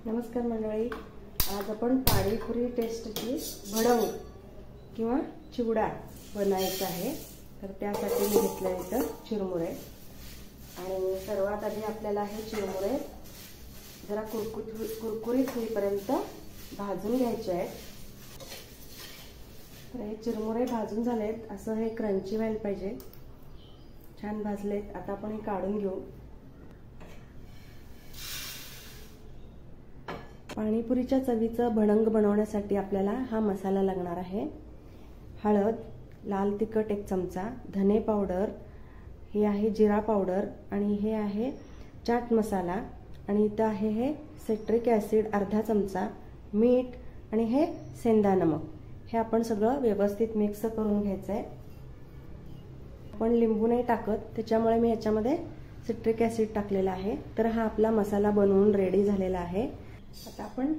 नमस्कार मंडळी, आज आपण पाणीपुरी टेस्टची भडंग किंवा चिवडा बनायचा आहे। तर त्यासाठी मी घेतले इथं चिरमुरे आणि सर्वात आधी आपल्याला हे चिरमुरे जरा कुरकुरीत होईपर्यंत भाजून घ्यायचे आहेत। तर हे चिरमुरे भाजून झालेत, असं हे क्रंची व्हायला पाहिजे। छान भाजलेत, आता आपण हे काढून घेऊ। पाणीपुरीच्या चवीचं भडंग बनवण्यासाठी आपल्याला हा मसाला लागणार आहे। हळद, लाल तिखट 1 चमचा, धने पावडर, हे आहे जिरा पावडर आणि हे आहे चाट मसाला आणि इथं आहे हे सिट्रिक ॲसिड अर्धा चमचा, मीठ आणि हे सेंधा नमक। हे आपण सगळं व्यवस्थित मिक्स करून घ्यायचं आहे। आपण लिंबू नाही टाकत, त्याच्यामुळे मी याच्यामध्ये सिट्रिक ॲसिड टाकलेला आहे। तर हा आपला मसाला बनवून रेडी झालेला आहे। आता आपण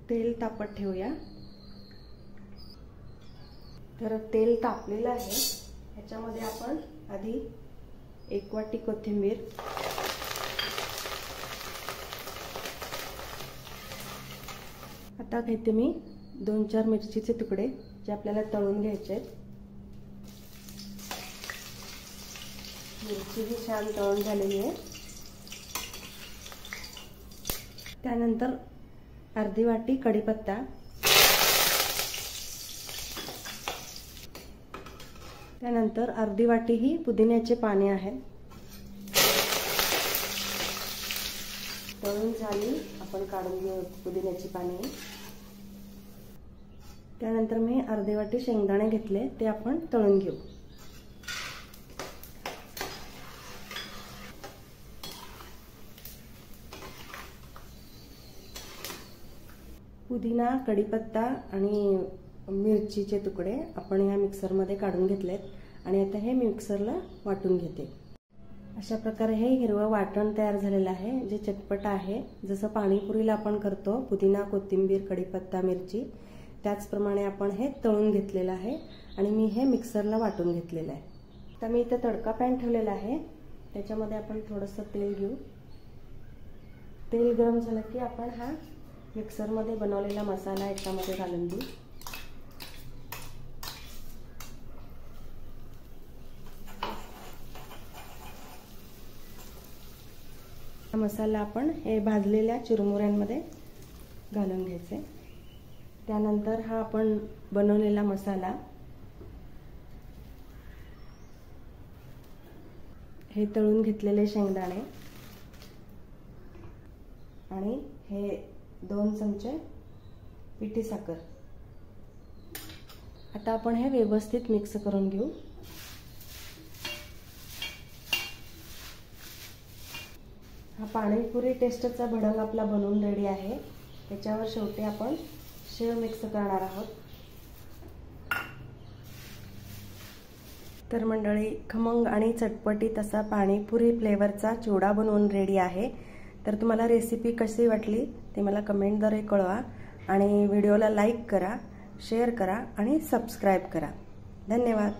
तेल तापत ठेवूया। तर तेल तापलेलं आहे, ह्याच्यामध्ये आपण आधी 1 वाटी कोथिंबीर, आता घेते मी 2-4 मिरचीचे तुकडे जे आपल्याला तळून घ्यायचे आहेत। मिरची ही छान तळून झालेली आहे। त्यानंतर अर्धी वाटी कढीपत्ता, त्यानंतर अर्धी वाटी ही पुदिन्याचे पाने आहेत। तळून झाली, आपण काढून घेऊ पुदिन्याची पाने। त्यानंतर मी अर्धी वाटी शेंगदाणे घेतले, ते आपण तळून घेऊ। पुदिना, कढीपत्ता आणि मिरचीचे तुकडे आपण या मिक्सरमध्ये काढून घेतलेत आणि आता हे मिक्सरला वाटून घेते। अशा प्रकारे हे हिरवं वाटण तयार झालेलं आहे, जे चटपट आहे। जसं पाणीपुरीला आपण करतो पुदिना, कोथिंबीर, कढीपत्ता, मिरची, त्याचप्रमाणे आपण हे तळून घेतलेलं आहे आणि मी हे मिक्सरला वाटून घेतलेलं आहे। आता मी इथं तडका पॅन ठेवलेला आहे, त्याच्यामध्ये आपण थोडंसं तेल घेऊ। तेल गरम झालं की आपण हा मिक्सरमध्ये बनवलेला मसाला याच्यामध्ये घालून देऊ। हा मसाला आपण हे भाजलेल्या चिरमुऱ्यांमध्ये घालून घ्यायचे। त्यानंतर हा आपण बनवलेला मसाला, हे तळून घेतलेले शेंगदाणे आणि हे 2 चमचे पिठी साखर, आता आपण हे व्यवस्थित मिक्स करून घेऊ। हा पाणीपुरी टेस्टचा भडंग आपला बनवून रेडी आहे। त्याच्यावर शेवटी आपण शेव मिक्स करणार आहोत। तर मंडळी, खमंग आणि चटपटीत असा पाणीपुरी फ्लेवरचा चिवडा बनवून रेडी आहे। तर तुम्हाला रेसिपी कशी वाटली ते मला कमेंटद्वारे कळवा आणि व्हिडिओला लाईक करा, शेअर करा आणि सबस्क्राईब करा। धन्यवाद।